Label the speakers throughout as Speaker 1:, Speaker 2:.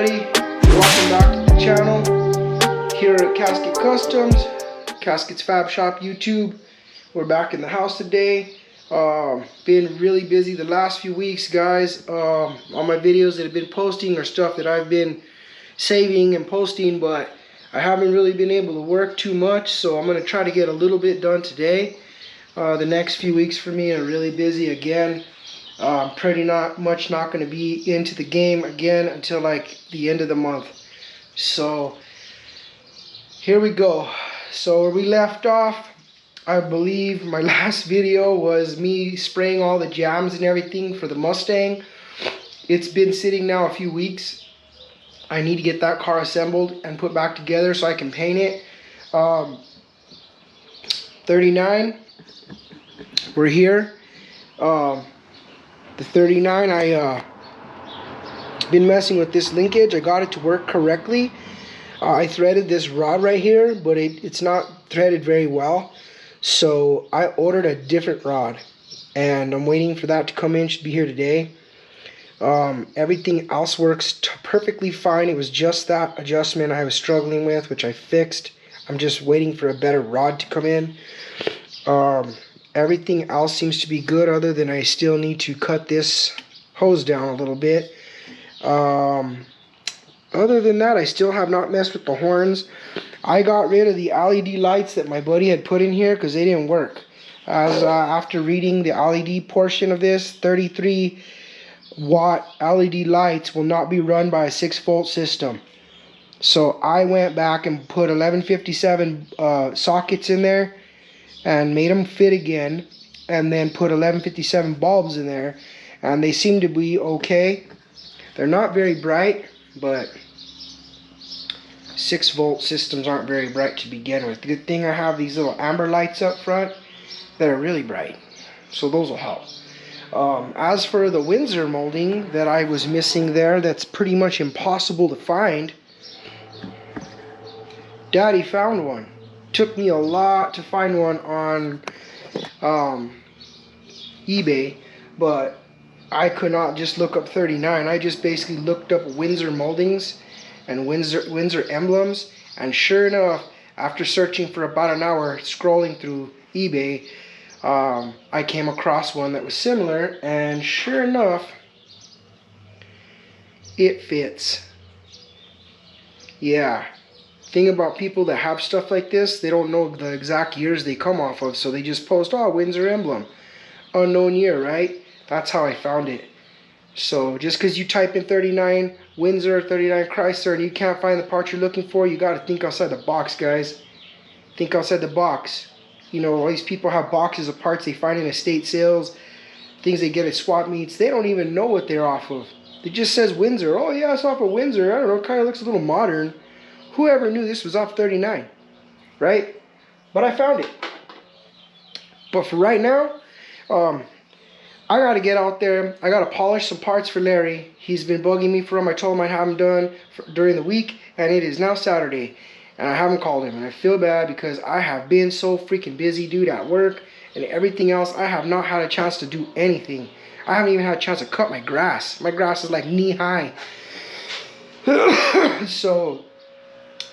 Speaker 1: everybody, welcome back to the channel here at Casket Customs, Casket's Fab Shop YouTube. We're back in the house today. Been really busy the last few weeks, guys. All my videos that have been posting are stuff that I've been saving and posting, but I haven't really been able to work too much, so I'm going to try to get a little bit done today. The next few weeks for me are really busy again. Pretty much not going to be into the game again until like the end of the month. So here we go. So where we left off, I believe my last video was me spraying all the jams and everything for the Mustang. It's been sitting now a few weeks. I need to get that car assembled and put back together so I can paint it. 39, we're here. The 39, I been messing with this linkage. I got it to work correctly. I threaded this rod right here, but it's not threaded very well. So I ordered a different rod, and I'm waiting for that to come in. Should be here today. Everything else works perfectly fine. It was just that adjustment I was struggling with, which I fixed. I'm just waiting for a better rod to come in. Everything else seems to be good, other than I still need to cut this hose down a little bit. Other than that, I still have not messed with the horns. I got rid of the LED lights that my buddy had put in here because they didn't work. As after reading the LED portion of this, 33 watt LED lights will not be run by a 6-volt system. So I went back and put 1157 sockets in there and made them fit again, and then put 1157 bulbs in there, and they seem to be okay. They're not very bright, but 6-volt systems aren't very bright to begin with. Good thing I have these little amber lights up front that are really bright, so those will help. As for the Windsor molding that I was missing there, that's pretty much impossible to find. Daddy found one. Took me a lot to find one on eBay, but I could not just look up 39. I just basically looked up Windsor moldings and Windsor emblems, and sure enough, after searching for about an hour scrolling through eBay, I came across one that was similar, and sure enough, it fits. Yeah. Thing about people that have stuff like this, they don't know the exact years they come off of, so they just post, oh, Windsor emblem, unknown year, right? That's how I found it. So just because you type in 39 Windsor, 39 Chrysler, and you can't find the part you're looking for, you got to think outside the box, guys. Think outside the box. You know, all these people have boxes of parts they find in estate sales, things they get at swap meets. They don't even know what they're off of. It just says Windsor. Oh yeah, it's off of Windsor. I don't know, it kind of looks a little modern. Whoever knew this was off 39, right? But I found it. But for right now, I got to get out there. I got to polish some parts for Larry. He's been bugging me for them. I told him I'd have them done during the week, and it is now Saturday, and I haven't called him. And I feel bad because I have been so freaking busy, dude, at work and everything else. I have not had a chance to do anything. I haven't even had a chance to cut my grass. My grass is like knee high. So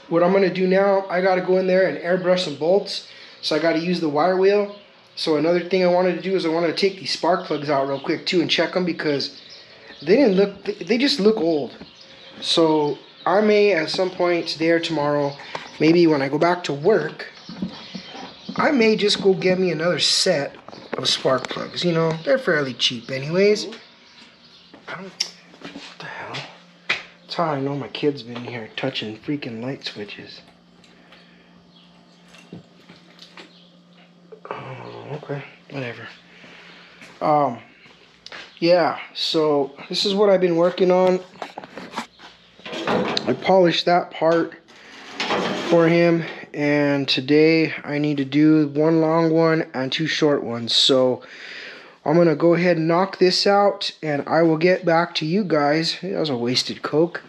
Speaker 1: what I'm going to do now, I got to go in there and airbrush some bolts. So I got to use the wire wheel. So another thing I wanted to do is I wanted to take these spark plugs out real quick too and check them, because they just look old. So I may at some point today or tomorrow, maybe when I go back to work, I may just go get me another set of spark plugs. You know, they're fairly cheap anyways. What the hell? That's how I know my kid's been here touching freaking light switches. Oh, okay, whatever. Yeah, so this is what I've been working on. I polished that part for him, and today I need to do one long one and 2 short ones. So I'm going to go ahead and knock this out, and I will get back to you guys. That was a wasted Coke.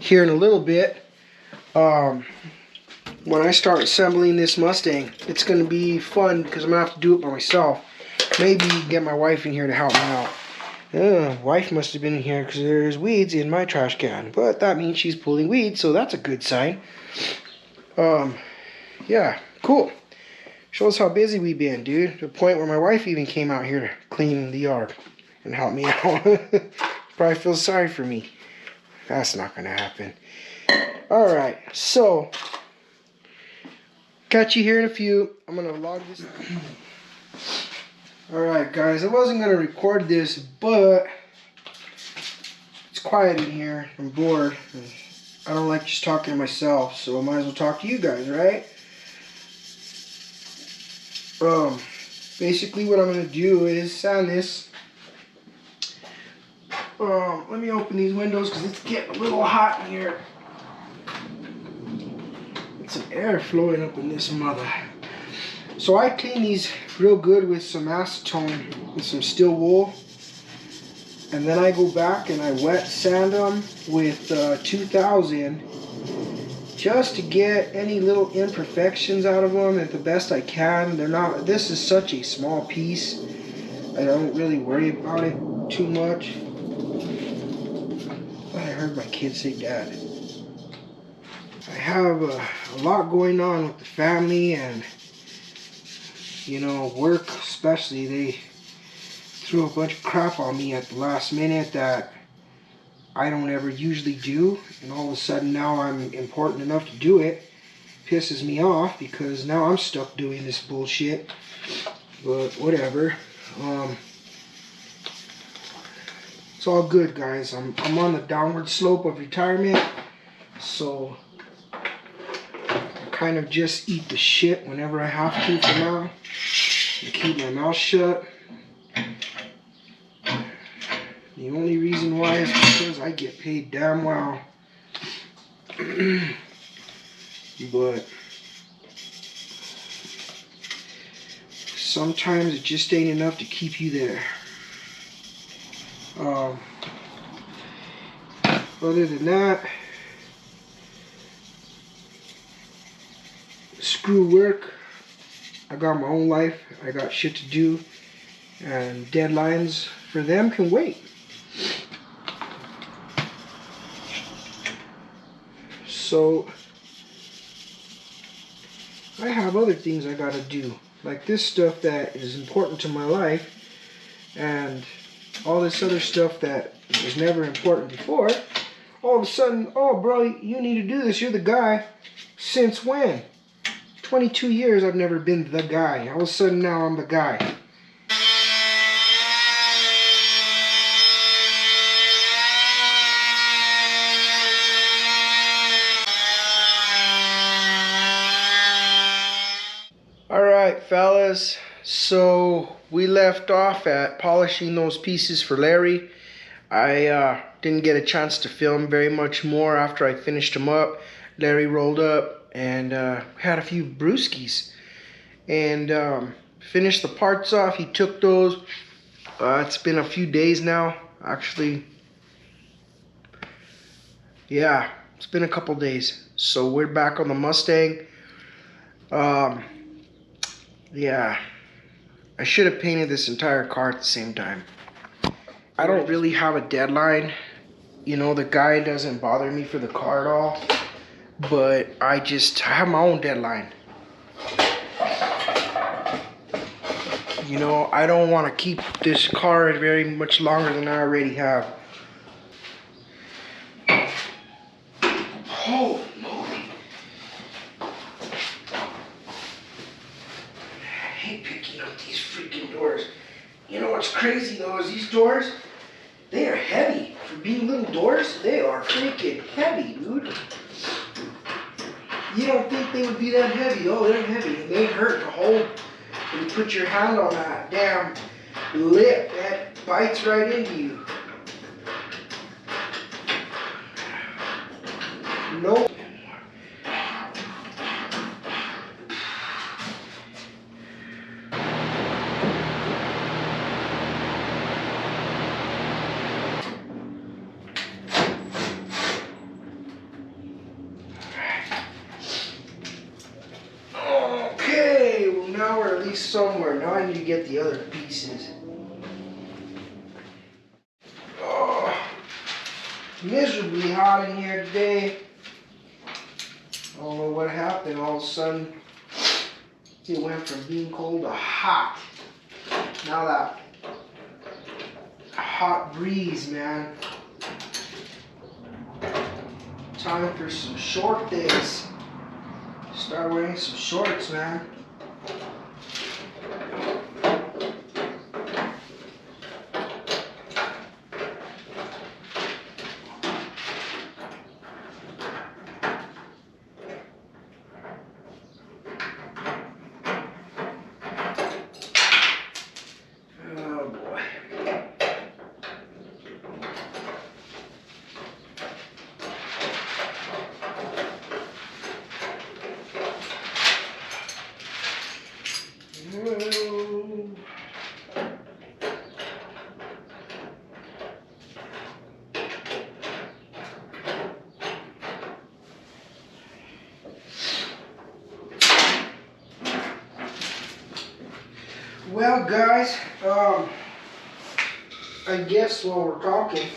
Speaker 1: Here in a little bit, when I start assembling this Mustang. It's going to be fun because I'm going to have to do it by myself. Maybe get my wife in here to help me out. Wife must have been in here because there's weeds in my trash can. But that means she's pulling weeds, so that's a good sign. Yeah, cool. Shows how busy we've been, dude. To the point where my wife even came out here to clean the yard and help me out. Probably feels sorry for me. That's not gonna happen. Alright, so catch you here in a few. I'm gonna log this. Alright guys, I wasn't gonna record this, but it's quiet in here. I'm bored. I don't like just talking to myself, so I might as well talk to you guys, right? Basically what I'm gonna do is sand this. Let me open these windows because it's getting a little hot in here. It's some air flowing up in this mother. So I clean these real good with some acetone with some steel wool. And then I go back and I wet sand them with 2000 just to get any little imperfections out of them at the best I can. They're not, this is such a small piece. I don't really worry about it too much. I heard my kids say dad. I have a lot going on with the family and, you know, work especially. They threw a bunch of crap on me at the last minute that I don't ever usually do, and all of a sudden now I'm important enough to do it. Pisses me off because now I'm stuck doing this bullshit. But whatever. It's all good, guys. I'm on the downward slope of retirement, so I kind of just eat the shit whenever I have to for now and keep my mouth shut. The only reason why is because I get paid damn well. But sometimes it just ain't enough to keep you there. Other than that, screw work. I got my own life. I got shit to do, and deadlines for them can wait. So I have other things I gotta do, like this stuff that is important to my life, and all this other stuff that was never important before. All of a sudden, oh bro, you need to do this, you're the guy. Since when? 22 years I've never been the guy. All of a sudden now I'm the guy. Alright fellas, so we left off at polishing those pieces for Larry. I didn't get a chance to film very much more after I finished them up. Larry rolled up and had a few brewskis and finished the parts off. He took those. It's been a few days now, actually. Yeah, it's been a couple days. So we're back on the Mustang. Yeah, I should have painted this entire car at the same time. I don't really have a deadline. You know, the guy doesn't bother me for the car at all. But I have my own deadline. You know, I don't want to keep this car very much longer than I already have. Holy moly. I hate picking up these freaking doors. You know what's crazy though is these doors, they are heavy. For being little doors, they are freaking heavy, dude. You don't think they would be that heavy. Oh, they're heavy. They hurt to hold. When you put your hand on that damn lip, that bites right into you. Nope. Okay, well now we're at least somewhere. Now I need to get the other pieces. miserably hot in here today. I don't know what happened. All of a sudden, it went from being cold to hot. Now that hot breeze, man. Time for some short days. Start wearing some shorts, man. Well, guys, I guess while we're talking,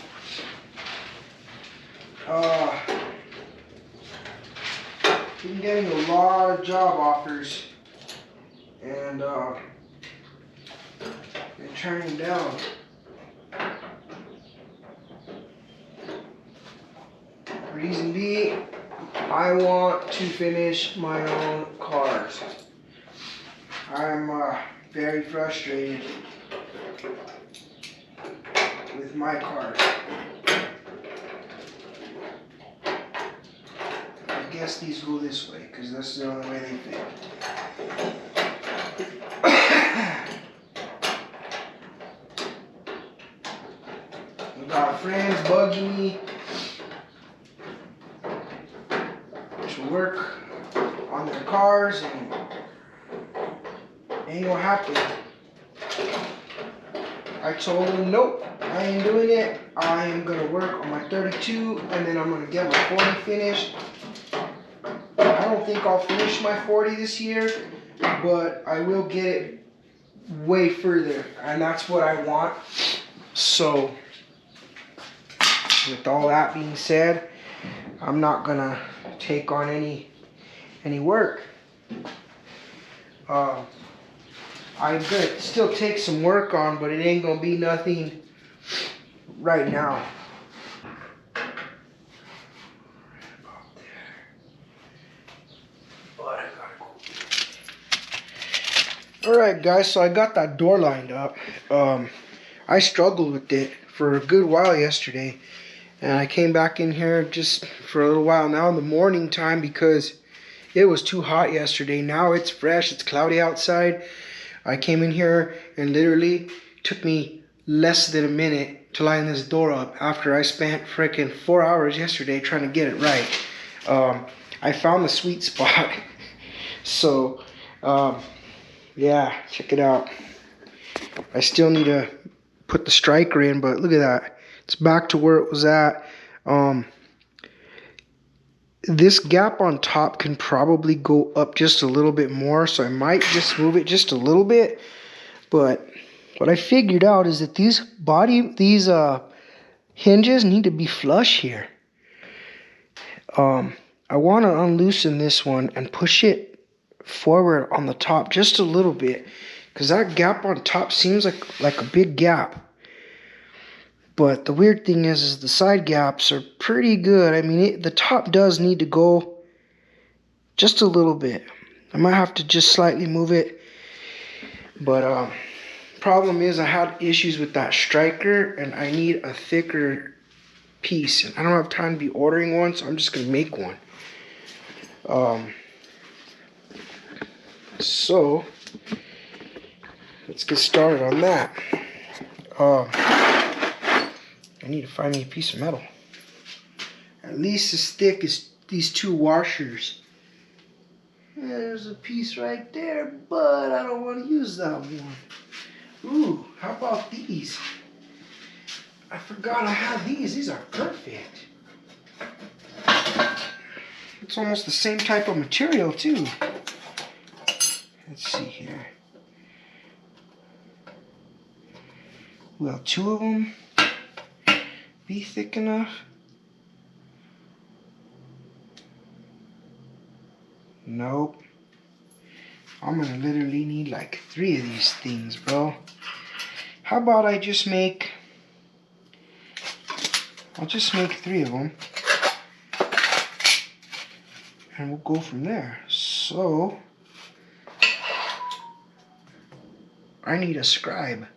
Speaker 1: been getting a lot of job offers, and been turning down. Reason being, I want to finish my own cars. I'm very frustrated with my cars. I guess these go this way because that's the only way they fit. I've got friends bugging me to work on their cars, and ain't gonna happen. I told them, nope, I ain't doing it. I am gonna work on my 32, and then I'm gonna get my 40 finished. I don't think I'll finish my 40 this year, but I will get it way further, and that's what I want. So, with all that being said, I'm not gonna take on any work. I'm gonna still take some work on, but it ain't gonna be nothing right now. Alright guys, so I got that door lined up. I struggled with it for a good while yesterday, and I came back in here just for a little while now in the morning time because it was too hot yesterday. Now it's fresh, it's cloudy outside. I came in here and literally took me less than a minute to line this door up after I spent freaking 4 hours yesterday trying to get it right. I found the sweet spot. So, yeah, check it out. I still need to put the striker in, but look at that. It's back to where it was at. This gap on top can probably go up just a little bit more, so I might just move it just a little bit. But what I figured out is that these hinges need to be flush here. I want to unloosen this one and push it forward on the top just a little bit, because that gap on top seems like a big gap. But the weird thing is the side gaps are pretty good. I mean, the top does need to go just a little bit. I might have to just slightly move it. But problem is I had issues with that striker, and I need a thicker piece. And I don't have time to be ordering one, so I'm just going to make one. So, let's get started on that. I need to find me a piece of metal. At least as thick as these two washers. Yeah, there's a piece right there, but I don't want to use that one. Ooh, how about these? I forgot I had these. These are perfect. It's almost the same type of material too. Let's see here. Will two of them be thick enough? Nope. I'm gonna literally need like 3 of these things, bro. How about I'll just make 3 of them. And we'll go from there. So, I need a scribe.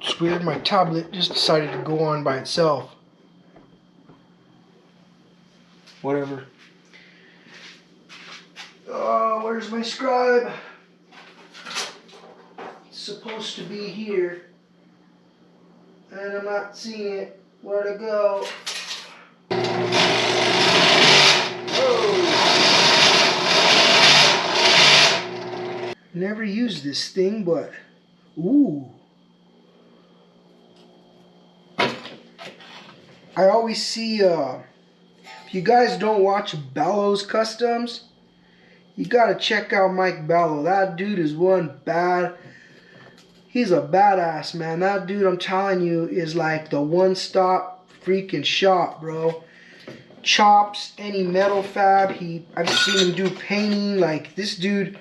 Speaker 1: It's weird, my tablet just decided to go on by itself. Whatever. Oh, where's my scribe? It's supposed to be here. And I'm not seeing it. Where to go? Whoa. Never used this thing, but ooh. I always see, if you guys don't watch Bellow's Customs, you gotta check out Mike Bellow. That dude is he's a badass, man. That dude, I'm telling you, is like the one-stop freaking shop, bro. Chops, any metal fab. I've seen him do painting. Like, this dude,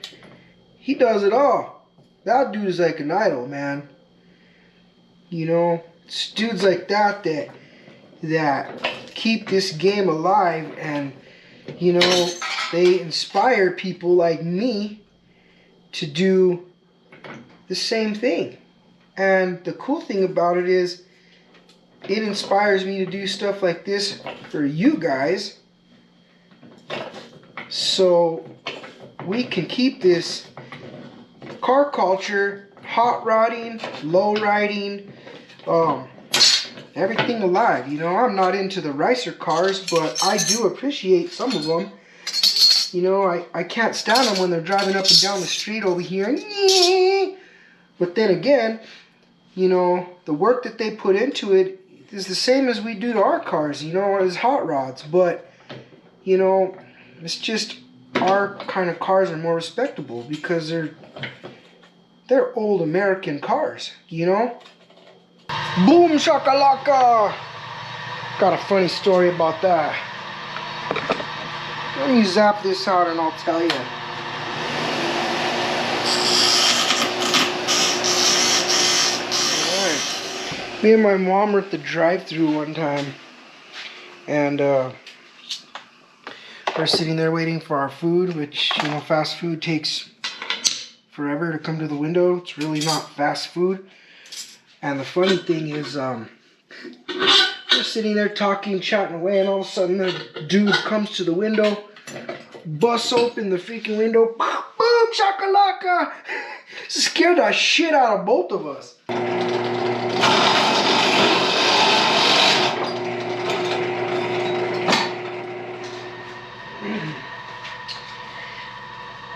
Speaker 1: he does it all. That dude is like an idol, man. You know, it's dudes like that keep this game alive, and, you know, they inspire people like me to do the same thing. And the cool thing about it is it inspires me to do stuff like this for you guys, so we can keep this car culture, hot rodding, low riding, everything alive. You know, I'm not into the racer cars, but I do appreciate some of them. You know, I can't stand them when they're driving up and down the street over here. But then again, you know, the work that they put into it is the same as we do to our cars, you know, as hot rods. But, you know, it's just our kind of cars are more respectable because they're old American cars, you know. Boom shakalaka! Got a funny story about that. Let me zap this out and I'll tell you. Alright. Me and my mom were at the drive-thru one time, and we're sitting there waiting for our food, which, you know, fast food takes forever to come to the window. It's really not fast food. And the funny thing is, we're sitting there talking, chatting away, and all of a sudden the dude comes to the window, busts open the freaking window, boom, shakalaka! Scared the shit out of both of us.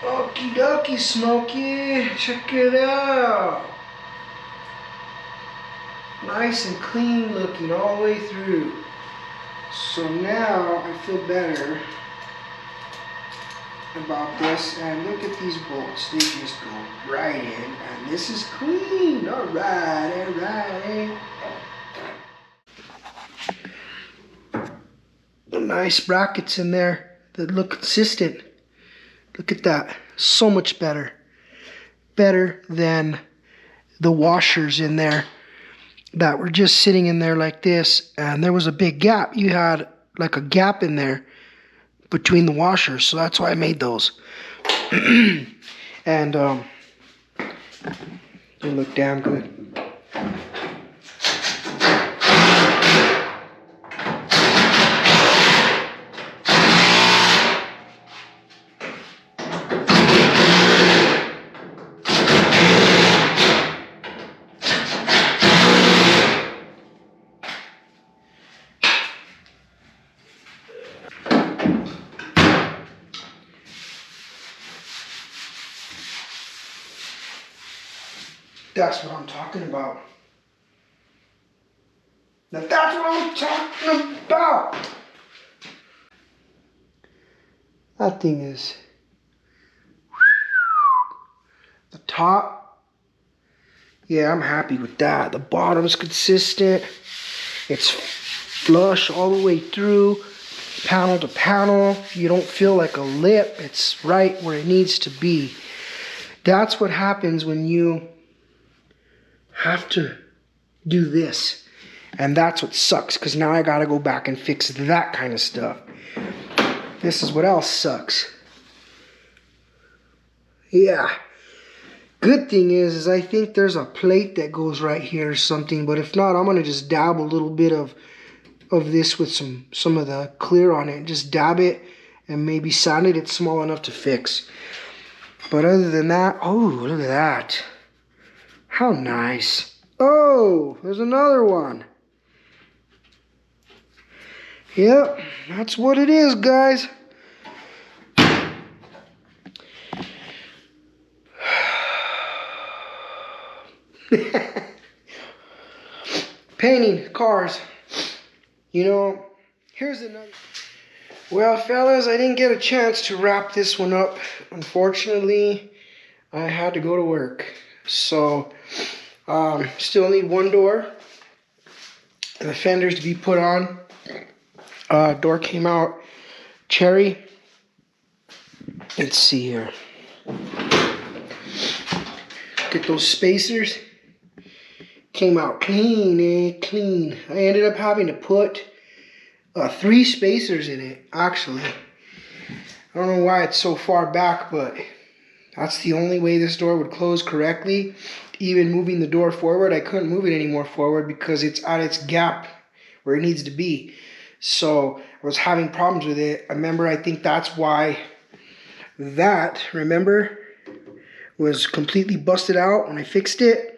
Speaker 1: Okie dokie, Smokey, check it out. Nice and clean looking all the way through. So now I feel better about this. And look at these bolts. They just go right in. And this is clean. Alright, alright. Nice brackets in there that look consistent. Look at that. So much better. Better than the washers in there that were just sitting in there like this, and there was a big gap. You had like a gap in there between the washers, so that's why I made those. And they look damn good. That's what I'm talking about. Now that's what I'm talking about. That thing is the top. Yeah, I'm happy with that. The bottom's consistent. It's flush all the way through, panel to panel. You don't feel like a lip. It's right where it needs to be. That's what happens when you have to do this. And that's what sucks, because now I gotta go back and fix that kind of stuff. This is what else sucks. Yeah. Good thing is I think there's a plate that goes right here or something, but if not, I'm gonna just dab a little bit of this with some of the clear on it. Just dab it and maybe sand it. It's small enough to fix. But other than that, oh, look at that. How nice. Oh, there's another one. Yep, that's what it is, guys. Painting cars. You know, here's another. Well, fellas, I didn't get a chance to wrap this one up. Unfortunately, I had to go to work. So, still need one door. And the fenders to be put on. Door came out cherry. Let's see here. Get those spacers. Came out clean, clean. I ended up having to put 3 spacers in it, actually. I don't know why it's so far back, but that's the only way this door would close correctly. Even moving the door forward, I couldn't move it any more forward because it's at its gap where it needs to be. So I was having problems with it. I think that's why that, remember, was completely busted out when I fixed it.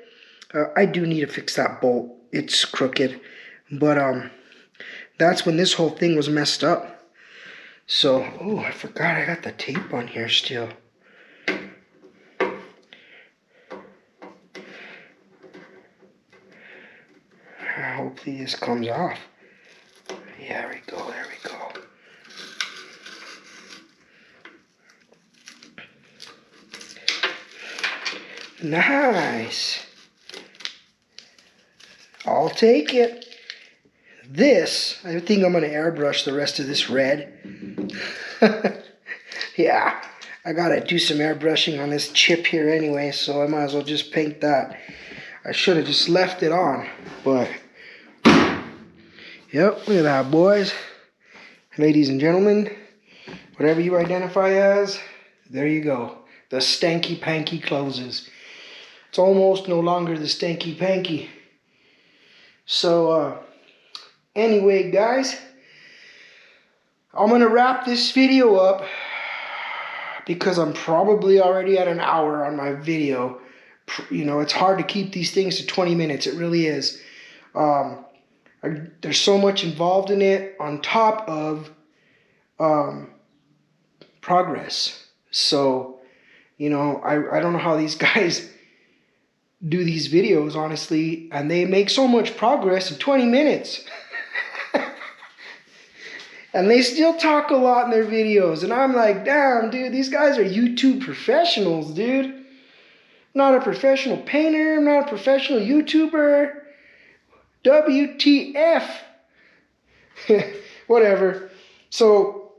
Speaker 1: I do need to fix that bolt. It's crooked. But that's when this whole thing was messed up. So, oh, I forgot I got the tape on here still. Hopefully this comes off. Yeah, there we go, there we go. Nice. I'll take it. This, I think I'm going to airbrush the rest of this red. Yeah, I got to do some airbrushing on this chip here anyway, so I might as well just paint that. I should have just left it on, but yep, look at that, boys. Ladies and gentlemen, whatever you identify as, there you go. The stanky panky closes. It's almost no longer the stanky panky. So, anyway, guys, I'm going to wrap this video up because I'm probably already at an hour on my video. You know, it's hard to keep these things to 20 minutes. It really is. There's so much involved in it on top of progress. So, you know, I don't know how these guys do these videos, honestly, and they make so much progress in 20 minutes. And they still talk a lot in their videos, and I'm like, damn, dude, these guys are YouTube professionals, dude. I'm not a professional painter, I'm not a professional YouTuber. WTF. Whatever. So,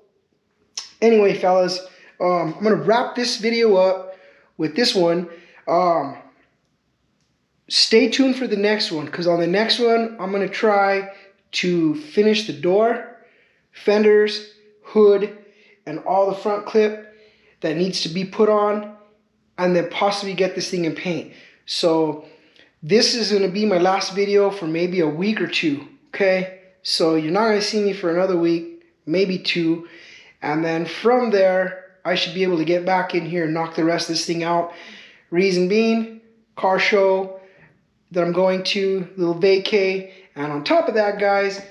Speaker 1: anyway, fellas, I'm going to wrap this video up with this one. Stay tuned for the next one, because on the next one, I'm going to try to finish the door, fenders, hood, and all the front clip that needs to be put on, and then possibly get this thing in paint. So this is going to be my last video for maybe a week or two, okay? So you're not going to see me for another week, maybe 2, and then from there, I should be able to get back in here and knock the rest of this thing out. Reason being, car show that I'm going to, little vacay, and on top of that, guys,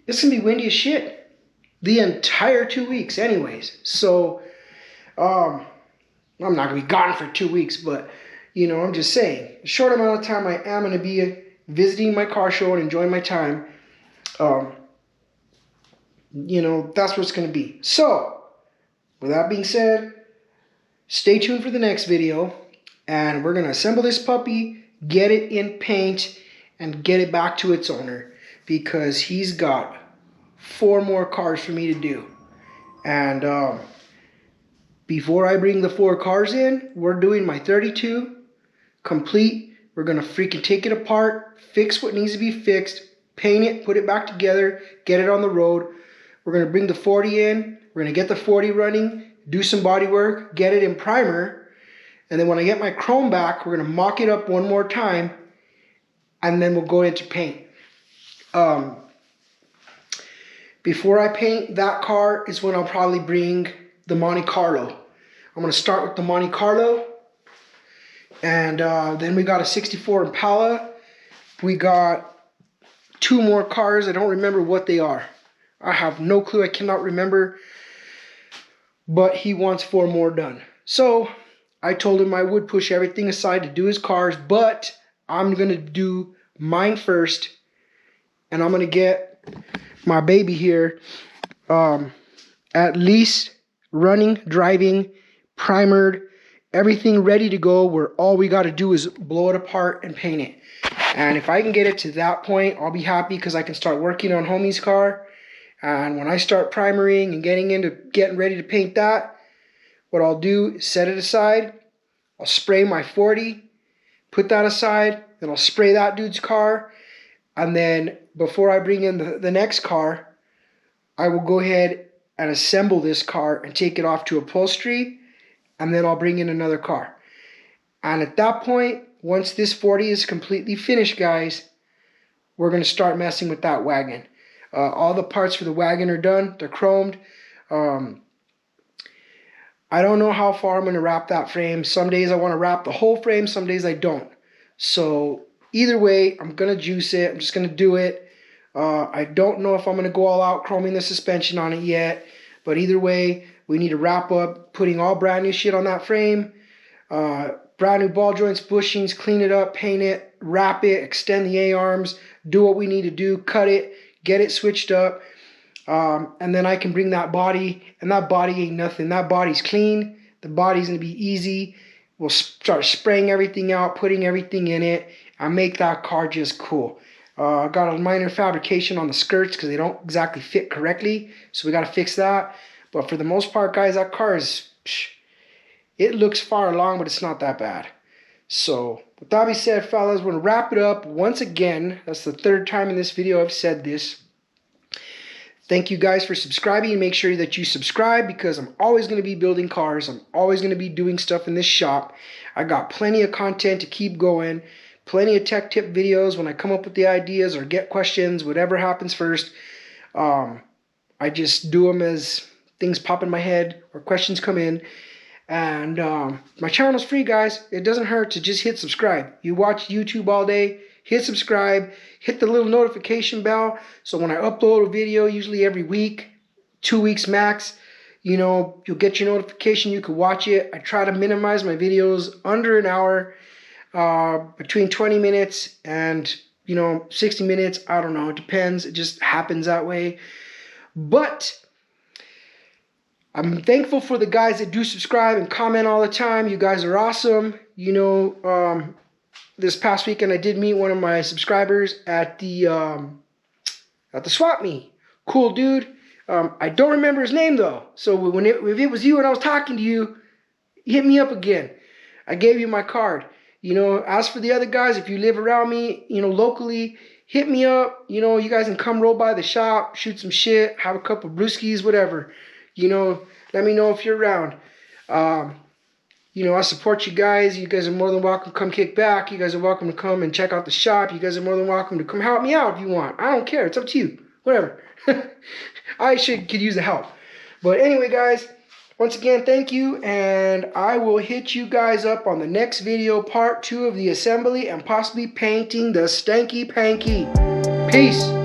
Speaker 1: it's gonna be windy as shit the entire 2 weeks anyways. So I'm not gonna be gone for 2 weeks, but you know, I'm just saying, a short amount of time I am gonna be visiting my car show and enjoying my time. You know, that's what it's gonna be. So with that being said, stay tuned for the next video, and we're gonna assemble this puppy, get it in paint, and get it back to its owner. because he's got 4 more cars for me to do. And before I bring the 4 cars in, we're doing my 32 complete. We're gonna freaking take it apart, fix what needs to be fixed, paint it, put it back together, get it on the road. We're gonna bring the 40 in. We're gonna get the 40 running, do some body work, get it in primer. And then when I get my chrome back, we're gonna mock it up one more time, and then we'll go into paint. Before I paint that car is when I'll probably bring the Monte Carlo. I'm gonna start with the Monte Carlo, and then we got a 64 Impala. We got 2 more cars. I don't remember what they are. I have no clue. I cannot remember. But he wants 4 more done. So I told him I would push everything aside to do his cars, but I'm gonna do mine first, and I'm gonna get my baby here at least running, driving, primered, everything ready to go, where all we got to do is blow it apart and paint it. And if I can get it to that point, I'll be happy, because I can start working on homie's car. And when I start primering and getting ready to paint that, what I'll do is set it aside. I'll spray my 40, put that aside, then I'll spray that dude's car. And then before I bring in the next car, I will go ahead and assemble this car and take it off to upholstery, and then I'll bring in another car. And at that point, once this 40 is completely finished, guys, we're going to start messing with that wagon. All the parts for the wagon are done. They're chromed. I don't know how far I'm going to wrap that frame. Some days I want to wrap the whole frame. Some days I don't. So either way, I'm going to juice it. I'm just going to do it. I don't know if I'm going to go all out chroming the suspension on it yet. But either way, we need to wrap up putting all brand new shit on that frame. Brand new ball joints, bushings, clean it up, paint it, wrap it, extend the A-arms, do what we need to do, cut it, get it switched up. And then I can bring that body, and that body ain't nothing. That body's clean. The body's going to be easy. We'll start spraying everything out, putting everything in it, and make that car just cool. I got a minor fabrication on the skirts because they don't exactly fit correctly, so we got to fix that. But for the most part, guys, that car is, it looks far along, but it's not that bad. So with that being said, fellas, we're going to wrap it up once again. That's the 3rd time in this video I've said this. Thank you guys for subscribing, and make sure that you subscribe, because I'm always going to be building cars. I'm always going to be doing stuff in this shop. I got plenty of content to keep going, plenty of tech tip videos when I come up with the ideas or get questions, whatever happens first. I just do them as things pop in my head or questions come in. And my channel's free, guys. It doesn't hurt to just hit subscribe. You watch YouTube all day, hit subscribe, hit the little notification bell, so when I upload a video, usually every week, 2 weeks max, you know, you'll get your notification, you can watch it. I try to minimize my videos under an hour, between 20 minutes and, 60 minutes. I don't know, it depends. It just happens that way. But I'm thankful for the guys that do subscribe and comment all the time. You guys are awesome. This past weekend I did meet one of my subscribers at the swap meet. Cool dude. I don't remember his name though. So if it was you and I was talking to you, hit me up again. I gave you my card. As for the other guys, if you live around me, locally, hit me up. You guys can come roll by the shop, shoot some shit, have a couple brewskis, whatever. Let me know if you're around. I support you guys. You guys are more than welcome to come kick back. You guys are welcome to come and check out the shop. You guys are more than welcome to come help me out if you want. I don't care. It's up to you. Whatever. I could use the help. But anyway, guys, once again, thank you. And I will hit you guys up on the next video, part 2 of the assembly and possibly painting the stanky panky. Peace.